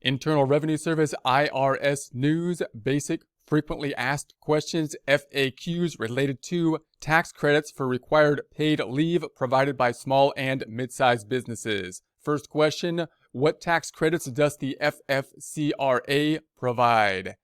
Internal Revenue Service, IRS news, basic frequently asked questions, FAQs related to tax credits for required paid leave provided by small and mid-sized businesses. First question, what tax credits does the FFCRA provide?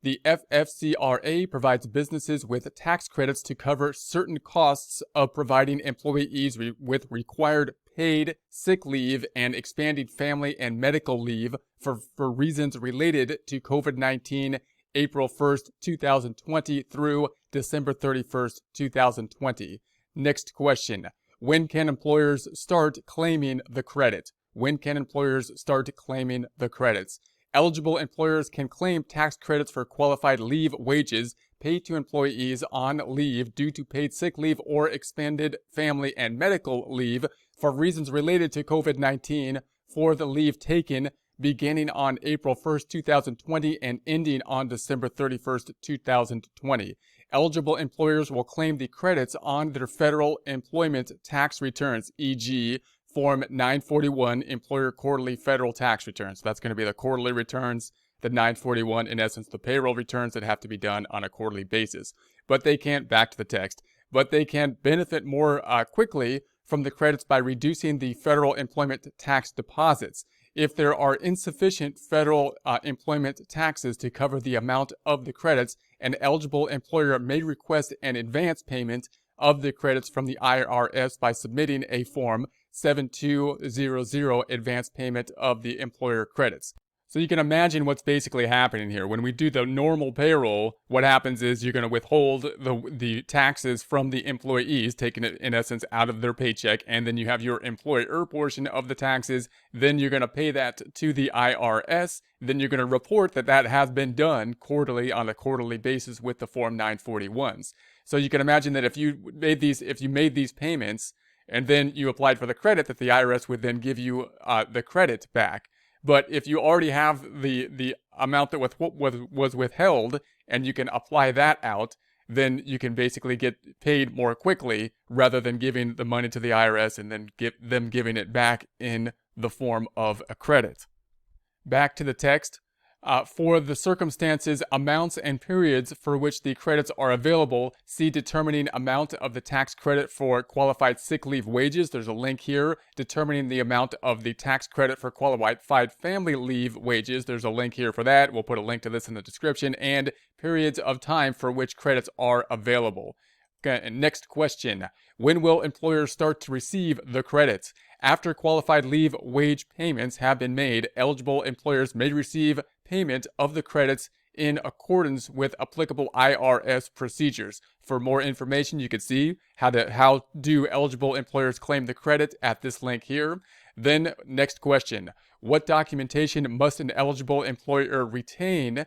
The FFCRA provides businesses with tax credits to cover certain costs of providing employees with required paid sick leave and expanded family and medical leave for reasons related to COVID-19, April 1st, 2020 through December 31st, 2020. Next question. When can employers start claiming the credit? When can employers start claiming the credits? Eligible employers can claim tax credits for qualified leave wages paid to employees on leave due to paid sick leave or expanded family and medical leave for reasons related to COVID-19 for the leave taken beginning on April 1st, 2020 and ending on December 31st, 2020. Eligible employers will claim the credits on their federal employment tax returns, e.g., Form 941 Employer Quarterly Federal Tax Returns. So that's going to be the quarterly returns, the 941, in essence, the payroll returns that have to be done on a quarterly basis. But they can't, back to the text, but they can benefit more quickly from the credits by reducing the federal employment tax deposits. If there are insufficient federal employment taxes to cover the amount of the credits, an eligible employer may request an advance payment of the credits from the IRS by submitting a Form 7200 advance payment of the employer credits. So you can imagine what's basically happening here. When we do the normal payroll, what happens is you're going to withhold the taxes from the employees, taking it in essence out of their paycheck, and then you have your employer portion of the taxes. Then you're going to pay that to the IRS. Then you're going to report that that has been done quarterly on a quarterly basis with the Form 941s. So you can imagine that if you made these payments and then you applied for the credit, that the IRS would then give you the credit back. But if you already have the amount that was withheld and you can apply that out, then you can basically get paid more quickly rather than giving the money to the IRS and then them giving it back in the form of a credit. Back to the text. For the circumstances, amounts, and periods for which the credits are available, see determining amount of the tax credit for qualified sick leave wages. There's a link here. Determining the amount of the tax credit for qualified family leave wages. There's a link here for that. We'll put a link to this in the description. And periods of time for which credits are available. Okay, and next question. When will employers start to receive the credits? After qualified leave wage payments have been made, eligible employers may receive payment of the credits in accordance with applicable IRS procedures. For more information, you can see how do eligible employers claim the credit at this link here. Then, next question. What documentation must an eligible employer retain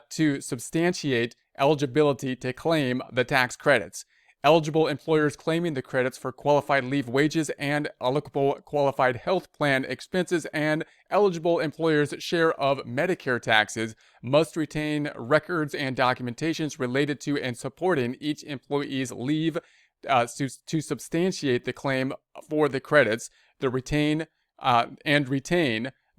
to substantiate eligibility to claim the tax credits? Eligible employers claiming the credits for qualified leave wages and applicable qualified health plan expenses and eligible employers' share of Medicare taxes must retain records and documentations related to and supporting each employee's leave to substantiate the claim for the credits. Retain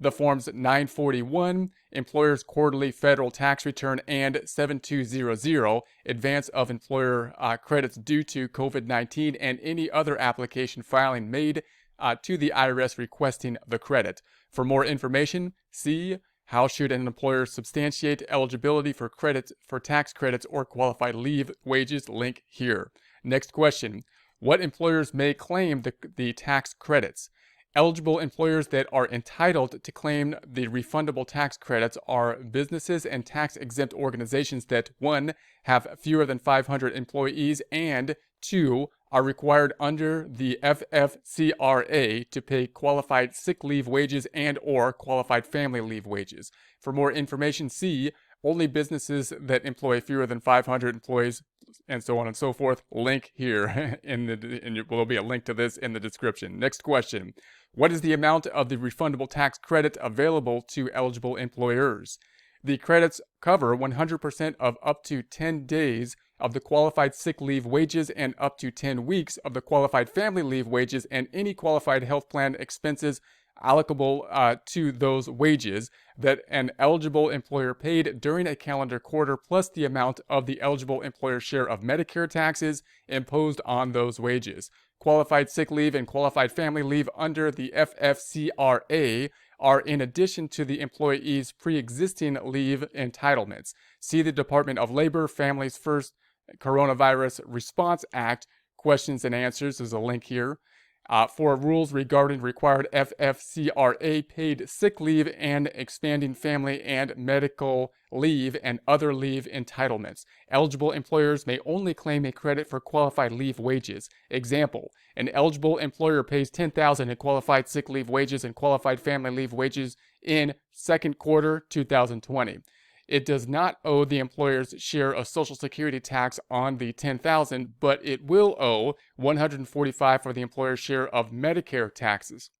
the Forms 941, Employer's Quarterly Federal Tax Return, and 7200, Advance of Employer Credits Due to COVID-19, and any other application filing made to the IRS requesting the credit. For more information, see How should an employer substantiate eligibility for credits for tax credits or qualified leave wages, link here. Next question. What employers may claim the tax credits? Eligible employers that are entitled to claim the refundable tax credits are businesses and tax-exempt organizations that 1. have fewer than 500 employees, and 2. are required under the FFCRA to pay qualified sick leave wages and or qualified family leave wages. For more information, see only businesses that employ fewer than 500 employees, and so on and so forth. Link here, there'll be a link to this in the description. Next question. What is the amount of the refundable tax credit available to eligible employers? The credits cover 100% of up to 10 days of the qualified sick leave wages and up to 10 weeks of the qualified family leave wages and any qualified health plan expenses allocable to those wages that an eligible employer paid during a calendar quarter, plus the amount of the eligible employer's share of Medicare taxes imposed on those wages. Qualified sick leave and qualified family leave under the FFCRA are in addition to the employee's pre-existing leave entitlements. See the Department of Labor Families First Coronavirus Response Act questions and answers. There's a link here. For rules regarding required FFCRA paid sick leave and expanding family and medical leave and other leave entitlements. Eligible employers may only claim a credit for qualified leave wages. Example, an eligible employer pays $10,000 in qualified sick leave wages and qualified family leave wages in second quarter 2020. It does not owe the employer's share of Social Security tax on the $10,000, but it will owe $145 for the employer's share of Medicare taxes.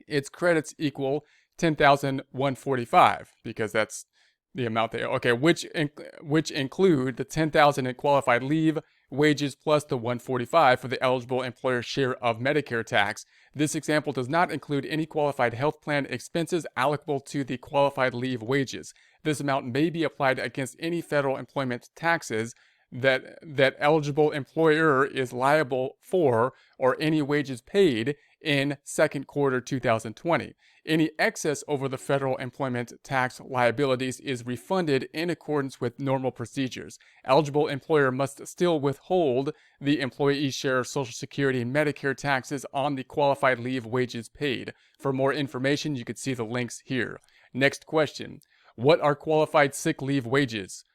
Its credits equal $10,145 because that's the amount they owe. Okay, which include the $10,000 in qualified leave wages plus the $145 for the eligible employer's share of Medicare tax. This example does not include any qualified health plan expenses allocable to the qualified leave wages. This amount may be applied against any federal employment taxes that eligible employer is liable for or any wages paid in second quarter 2020. Any excess over the federal employment tax liabilities is refunded in accordance with normal procedures. Eligible employer must still withhold the employee's share of Social Security and Medicare taxes on the qualified leave wages paid. For more information, you can see the links here. Next question. What are qualified sick leave wages?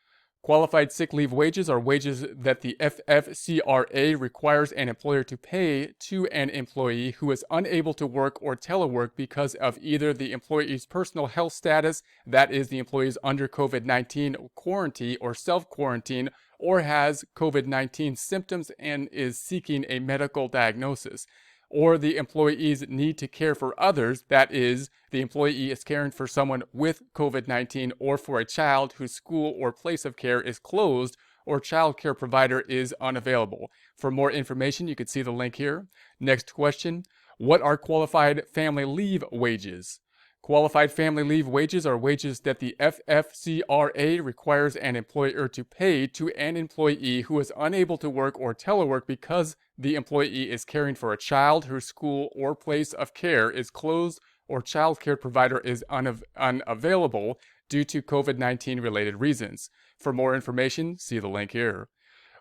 Qualified sick leave wages are wages that the FFCRA requires an employer to pay to an employee who is unable to work or telework because of either the employee's personal health status, that is, the employee is under COVID-19 quarantine or self-quarantine, or has COVID-19 symptoms and is seeking a medical diagnosis, or the employee's need to care for others, that is, the employee is caring for someone with COVID-19 or for a child whose school or place of care is closed or child care provider is unavailable. For more information, you can see the link here. Next question, what are qualified family leave wages? Qualified family leave wages are wages that the FFCRA requires an employer to pay to an employee who is unable to work or telework because the employee is caring for a child whose school or place of care is closed or child care provider is unavailable due to COVID-19 related reasons. For more information, see the link here.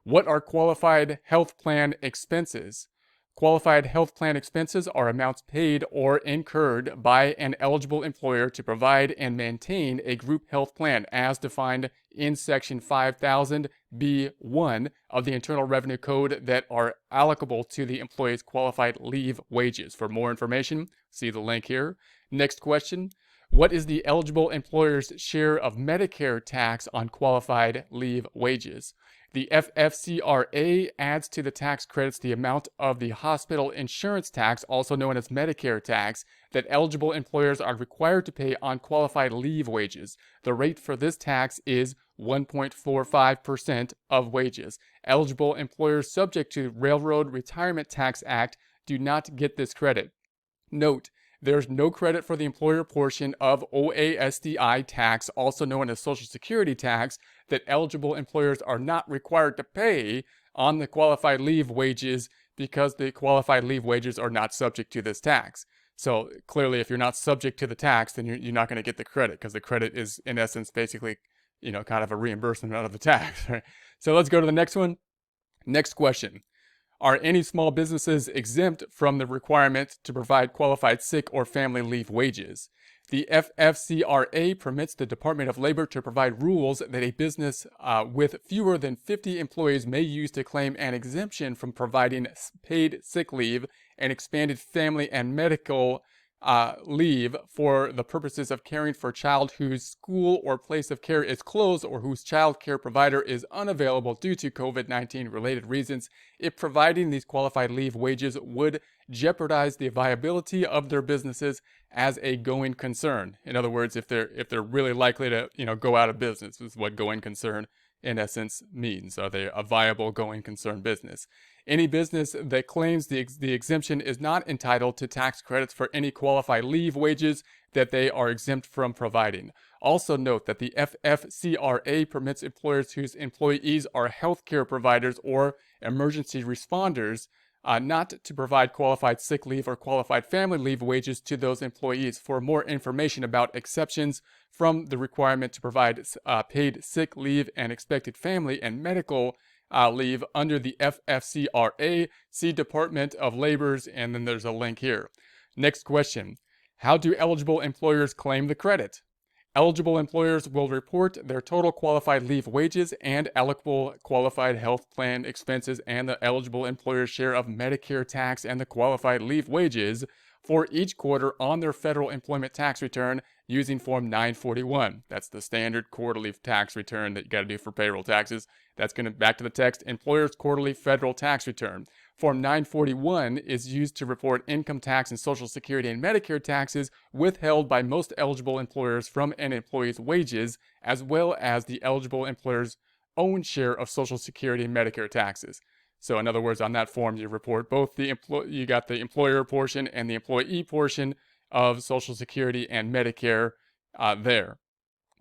What are qualified health plan expenses? Qualified health plan expenses are amounts paid or incurred by an eligible employer to provide and maintain a group health plan as defined in Section 5000B1 of the Internal Revenue Code that are allocable to the employee's qualified leave wages. For more information, see the link here. Next question. What is the eligible employer's share of Medicare tax on qualified leave wages? The FFCRA adds to the tax credits the amount of the hospital insurance tax, also known as Medicare tax, that eligible employers are required to pay on qualified leave wages. The rate for this tax is 1.45% of wages. Eligible employers subject to Railroad Retirement Tax Act do not get this credit. Note, there's no credit for the employer portion of OASDI tax, also known as Social Security tax, that eligible employers are not required to pay on the qualified leave wages because the qualified leave wages are not subject to this tax. So clearly, if you're not subject to the tax, then you're not going to get the credit because the credit is, in essence, basically, kind of a reimbursement out of the tax. Right? So let's go to the next one. Next question. Are any small businesses exempt from the requirement to provide qualified sick or family leave wages? The FFCRA permits the Department of Labor to provide rules that a business with fewer than 50 employees may use to claim an exemption from providing paid sick leave and expanded family and medical leave for the purposes of caring for a child whose school or place of care is closed or whose child care provider is unavailable due to COVID-19 related reasons, if providing these qualified leave wages would jeopardize the viability of their businesses as a going concern. In other words, if they're really likely to go out of business, is what going concern in essence, means. Are they a viable going concern business? Any business that claims the exemption is not entitled to tax credits for any qualified leave wages that they are exempt from providing. Also note that the FFCRA permits employers whose employees are healthcare providers or emergency responders not to provide qualified sick leave or qualified family leave wages to those employees. For more information about exceptions from the requirement to provide paid sick leave and expected family and medical leave under the FFCRA, see Department of Labor's, and then there's a link here. Next question. How do eligible employers claim the credit? Eligible employers will report their total qualified leave wages and allocable qualified health plan expenses and the eligible employer's share of Medicare tax and the qualified leave wages for each quarter on their federal employment tax return using Form 941. That's the standard quarterly tax return that you got to do for payroll taxes. That's going to, back to the text, employer's quarterly federal tax return. Form 941 is used to report income tax and Social Security and Medicare taxes withheld by most eligible employers from an employee's wages, as well as the eligible employer's own share of Social Security and Medicare taxes. So in other words, on that form, you report both you got the employer portion and the employee portion of Social Security and Medicare there.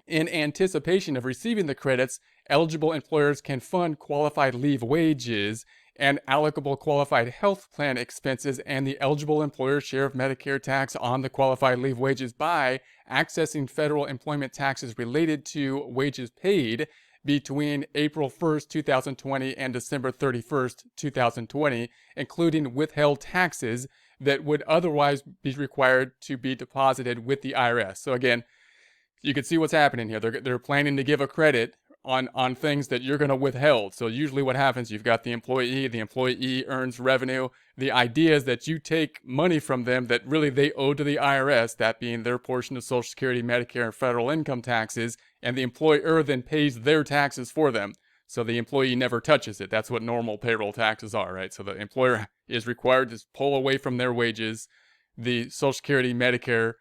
In anticipation of receiving the credits, eligible employers can fund qualified leave wages and allocable qualified health plan expenses and the eligible employer's share of Medicare tax on the qualified leave wages by accessing federal employment taxes related to wages paid between April 1st, 2020 and December 31st, 2020, including withheld taxes that would otherwise be required to be deposited with the IRS. So again, you can see what's happening here. They're planning to give a credit on things that you're going to withhold. So usually what happens, you've got the employee earns revenue. The idea is that you take money from them that really they owe to the IRS, that being their portion of Social Security, Medicare, and federal income taxes, and the employer then pays their taxes for them. So the employee never touches it. That's what normal payroll taxes are, right? So the employer is required to pull away from their wages the Social Security, Medicare,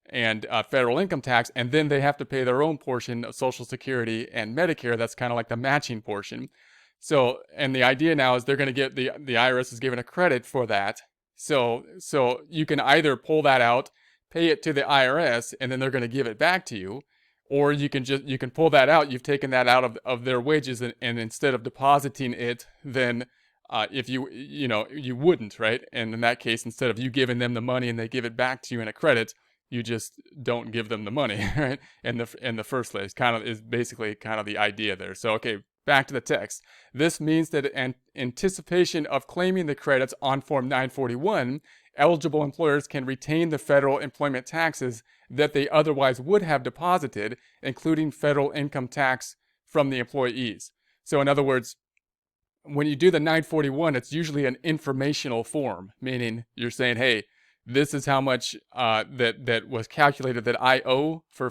and federal income tax, and then they have to pay their own portion of Social Security and Medicare. That's kind of like the matching portion. So, and the idea now is they're going to get the IRS is given a credit for that. So you can either pull that out, pay it to the IRS, and then they're going to give it back to you, or you can pull that out. You've taken that out of their wages, and instead of depositing it, then if you wouldn't, right? And in that case, instead of you giving them the money and they give it back to you in a credit, you just don't give them the money, right? In the first place, is basically the idea there. So, okay, back to the text. This means that in anticipation of claiming the credits on Form 941, eligible employers can retain the federal employment taxes that they otherwise would have deposited, including federal income tax from the employees. So, in other words, when you do the 941, it's usually an informational form, meaning you're saying, hey, this is how much that was calculated that I owe for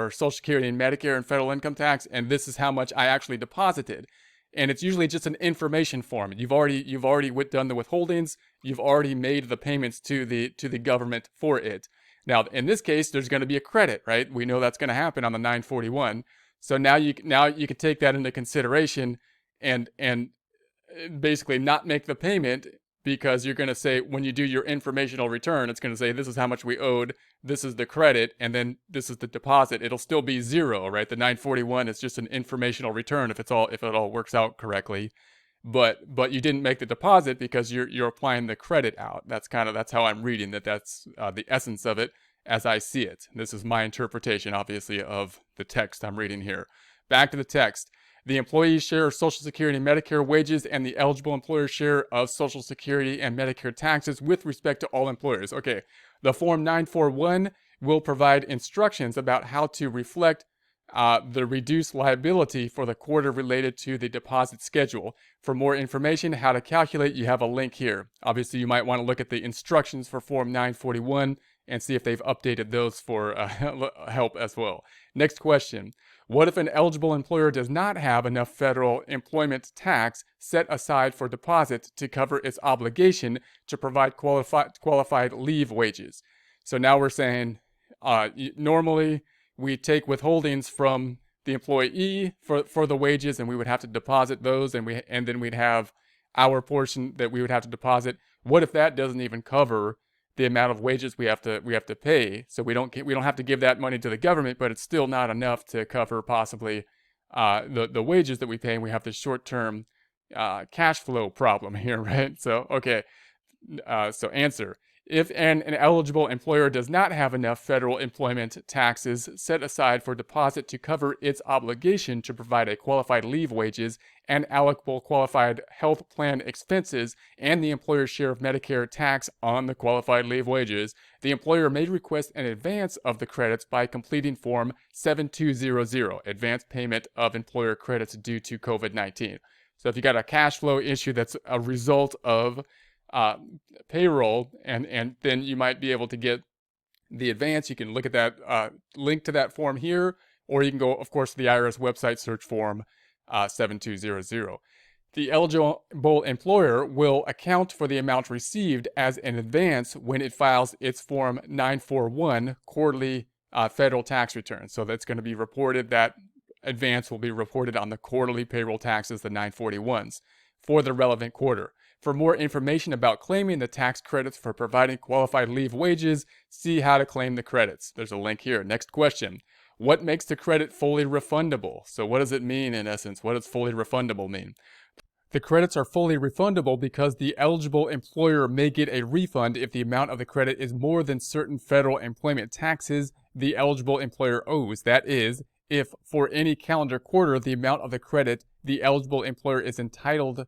Social Security and Medicare and federal income tax, and this is how much I actually deposited. And it's usually just an information form. You've already done the withholdings. You've already made the payments to the government for it. Now, in this case, there's going to be a credit, right? We know that's going to happen on the 941. So now you can take that into consideration and basically not make the payment, because you're going to say, when you do your informational return, it's going to say, this is how much we owed, this is the credit, and then this is the deposit. It'll still be zero, right? The 941 is just an informational return if it all works out correctly. But you didn't make the deposit because you're applying the credit out. That's how I'm reading that. That's the essence of it as I see it. This is my interpretation, obviously, of the text I'm reading here. Back to the text. The employee's share of Social Security and Medicare wages and the eligible employer's share of Social Security and Medicare taxes with respect to all employers. Okay, the Form 941 will provide instructions about how to reflect the reduced liability for the quarter related to the deposit schedule. For more information, how to calculate, you have a link here. Obviously, you might want to look at the instructions for Form 941 and see if they've updated those for help as well. Next question. What if an eligible employer does not have enough federal employment tax set aside for deposit to cover its obligation to provide qualified leave wages? So now we're saying normally we take withholdings from the employee for the wages, and we would have to deposit those, and then we'd have our portion that we would have to deposit. What if that doesn't even cover the amount of wages we have to pay? So we don't have to give that money to the government, but it's still not enough to cover possibly the wages that we pay, and we have the short-term cash flow problem here, right? So okay, so answer. If an eligible employer does not have enough federal employment taxes set aside for deposit to cover its obligation to provide a qualified leave wages and allocable qualified health plan expenses and the employer's share of Medicare tax on the qualified leave wages, the employer may request an advance of the credits by completing Form 7200, Advance Payment of Employer Credits Due to COVID-19. So if you got a cash flow issue that's a result of payroll, and then you might be able to get the advance. You can look at that link to that form here, or you can go, of course, to the IRS website, search Form 7200. The eligible employer will account for the amount received as an advance when it files its Form 941 quarterly federal tax return. So that's going to be reported, that advance will be reported on the quarterly payroll taxes, the 941s, for the relevant quarter. For more information about claiming the tax credits for providing qualified leave wages, see how to claim the credits. There's a link here. Next question. What makes the credit fully refundable? So what does it mean in essence? What does fully refundable mean? The credits are fully refundable because the eligible employer may get a refund if the amount of the credit is more than certain federal employment taxes the eligible employer owes. That is, if for any calendar quarter the amount of the credit the eligible employer is entitled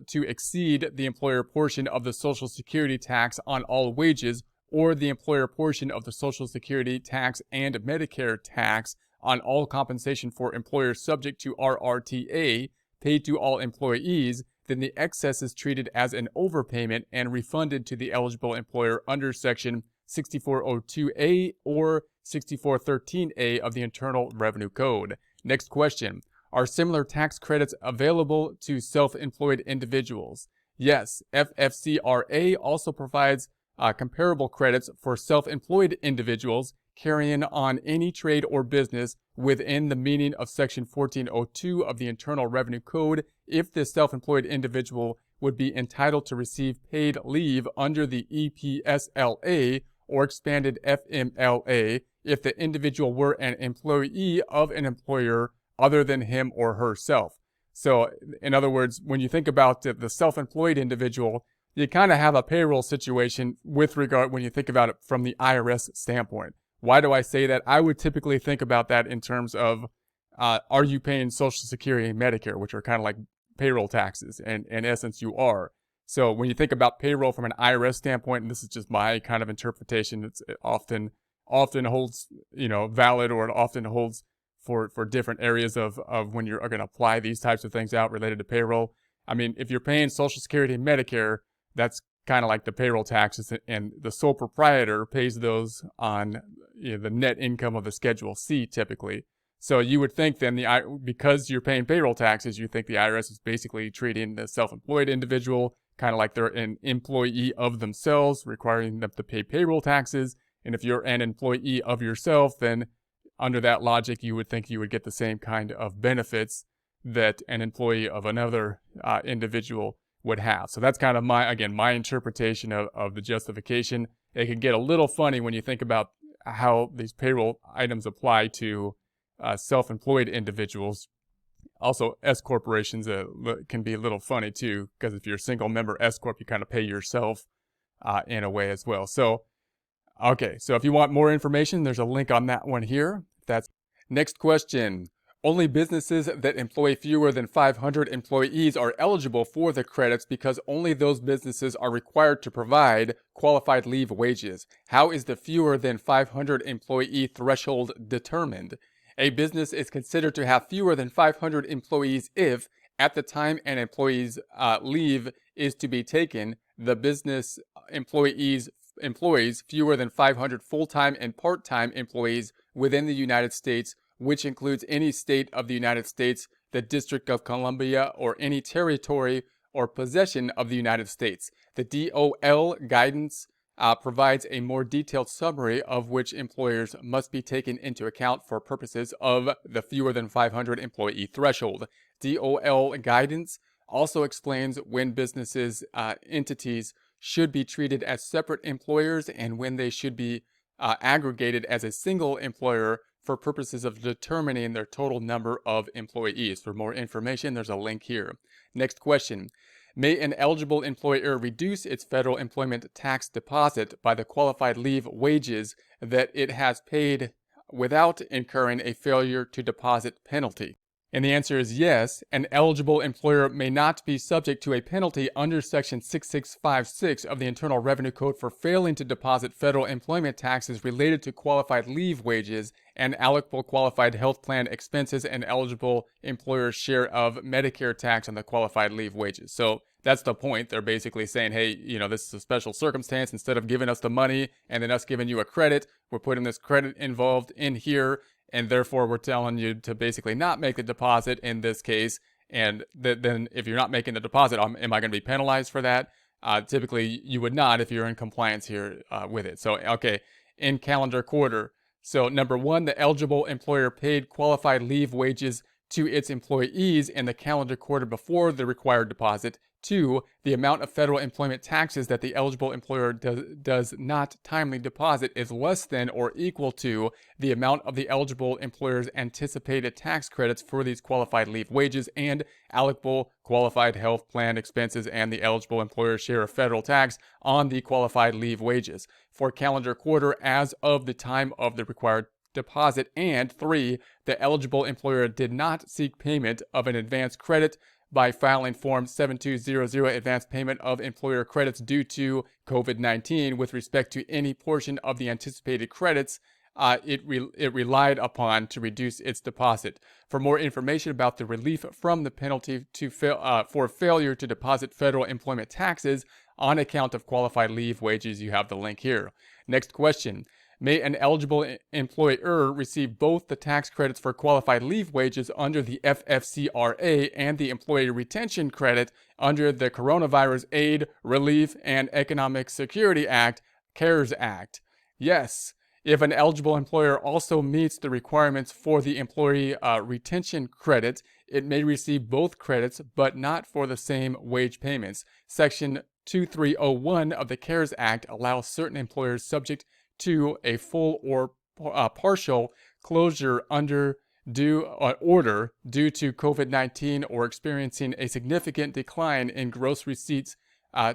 to exceed the employer portion of the Social Security tax on all wages, or the employer portion of the Social Security tax and Medicare tax on all compensation for employers subject to RRTA paid to all employees, then the excess is treated as an overpayment and refunded to the eligible employer under Section 6402A or 6413A of the Internal Revenue Code. Next question. Are similar tax credits available to self-employed individuals? Yes, FFCRA also provides comparable credits for self-employed individuals carrying on any trade or business within the meaning of Section 1402 of the Internal Revenue Code if the self-employed individual would be entitled to receive paid leave under the EPSLA or expanded FMLA if the individual were an employee of an employer other than him or herself. So, in other words, when you think about the self-employed individual, you kind of have a payroll situation with regard when you think about it from the IRS standpoint. Why do I say that? I would typically think about that in terms of, are you paying Social Security and Medicare, which are kind of like payroll taxes, and in essence you are. So when you think about payroll from an IRS standpoint, and this is just my kind of interpretation, it often holds, valid, or it often holds for different areas of when you're going to apply these types of things out related to payroll. I mean, if you're paying Social Security and Medicare, that's kind of like the payroll taxes, and the sole proprietor pays those on the net income of the Schedule C typically. So you would think then because you're paying payroll taxes, you think the IRS is basically treating the self-employed individual kind of like they're an employee of themselves, requiring them to pay payroll taxes. And if you're an employee of yourself, then under that logic, you would think you would get the same kind of benefits that an employee of another individual would have. So that's kind of my interpretation of the justification. It can get a little funny when you think about how these payroll items apply to self-employed individuals. Also, S corporations can be a little funny too, because if you're a single member S corp, you kind of pay yourself in a way as well. So, okay, so if you want more information, there's a link on that one here. Next question. Only businesses that employ fewer than 500 employees are eligible for the credits because only those businesses are required to provide qualified leave wages. How is the fewer than 500 employee threshold determined? A business is considered to have fewer than 500 employees if, at the time an employee's leave is to be taken, the business employs fewer than 500 full-time and part-time employees within the United States, which includes any state of the United States, the District of Columbia, or any territory or possession of the United States. The DOL guidance provides a more detailed summary of which employers must be taken into account for purposes of the fewer than 500 employee threshold. DOL guidance also explains when businesses, entities should be treated as separate employers and when they should be aggregated as a single employer for purposes of determining their total number of employees. For more information, there's a link here. Next question. May an eligible employer reduce its federal employment tax deposit by the qualified leave wages that it has paid without incurring a failure to deposit penalty? And the answer is yes. An eligible employer may not be subject to a penalty under Section 6656 of the Internal Revenue Code for failing to deposit federal employment taxes related to qualified leave wages and allocable qualified health plan expenses and eligible employer's share of Medicare tax on the qualified leave wages. So that's the point. They're basically saying, hey, this is a special circumstance. Instead of giving us the money and then us giving you a credit, we're putting this credit involved in here. And therefore, we're telling you to basically not make the deposit in this case. And then if you're not making the deposit, am I going to be penalized for that? Typically, you would not if you're in compliance here with it. So, okay, in calendar quarter. So, number one, the eligible employer paid qualified leave wages to its employees in the calendar quarter before the required deposit. Two, the amount of federal employment taxes that the eligible employer does not timely deposit is less than or equal to the amount of the eligible employer's anticipated tax credits for these qualified leave wages and allocable qualified health plan expenses and the eligible employer's share of federal tax on the qualified leave wages for calendar quarter as of the time of the required deposit. And three, the eligible employer did not seek payment of an advance credit by filing Form 7200 advance payment of employer credits due to COVID-19 with respect to any portion of the anticipated credits it relied upon to reduce its deposit. For more information about the relief from the penalty for failure to deposit federal employment taxes on account of qualified leave wages, you have the link here. Next question. May an eligible employer receive both the tax credits for qualified leave wages under the FFCRA and the Employee Retention Credit under the Coronavirus Aid, Relief, and Economic Security Act, CARES Act? Yes, if an eligible employer also meets the requirements for the Employee Retention Credit, it may receive both credits, but not for the same wage payments. Section 2301 of the CARES Act allows certain employers subject to a full or partial closure under order due to COVID-19 or experiencing a significant decline in gross receipts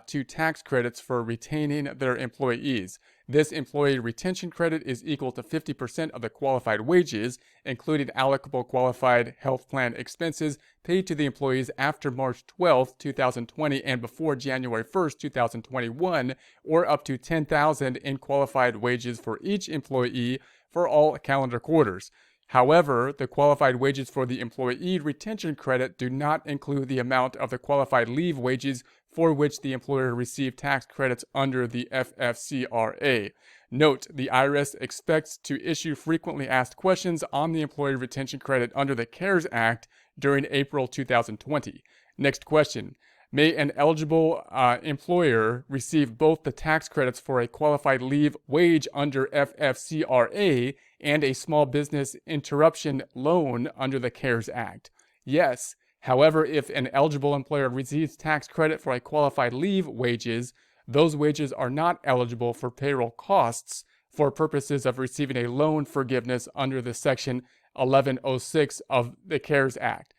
to tax credits for retaining their employees. This employee retention credit is equal to 50% of the qualified wages, including allocable qualified health plan expenses paid to the employees after March 12, 2020 and before January 1, 2021, or up to $10,000 in qualified wages for each employee for all calendar quarters. However, the qualified wages for the employee retention credit do not include the amount of the qualified leave wages for which the employer received tax credits under the FFCRA. Note, the IRS expects to issue frequently asked questions on the employee retention credit under the CARES Act during April 2020. Next question. May an eligible employer receive both the tax credits for a qualified leave wage under FFCRA and a small business interruption loan under the CARES Act? Yes. However, if an eligible employer receives tax credit for a qualified leave wages, those wages are not eligible for payroll costs for purposes of receiving a loan forgiveness under the Section 1106 of the CARES Act.